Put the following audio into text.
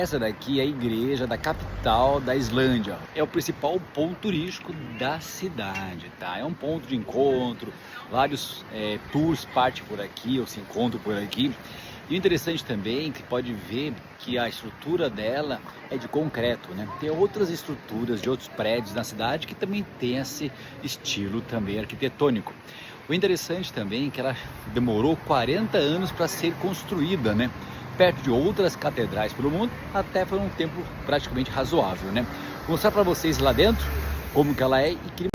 Essa daqui é a igreja da capital da Islândia. É o principal ponto turístico da cidade, tá? É um ponto de encontro, vários tours partem por aqui ou se encontram por aqui. E o interessante também que pode ver que a estrutura dela é de concreto, né? Tem outras estruturas de outros prédios na cidade que também tem esse estilo também arquitetônico. O interessante também é que ela demorou 40 anos para ser construída, né? Perto de outras catedrais pelo mundo, até por um tempo praticamente razoável, né? Vou mostrar para vocês lá dentro como que ela é e queria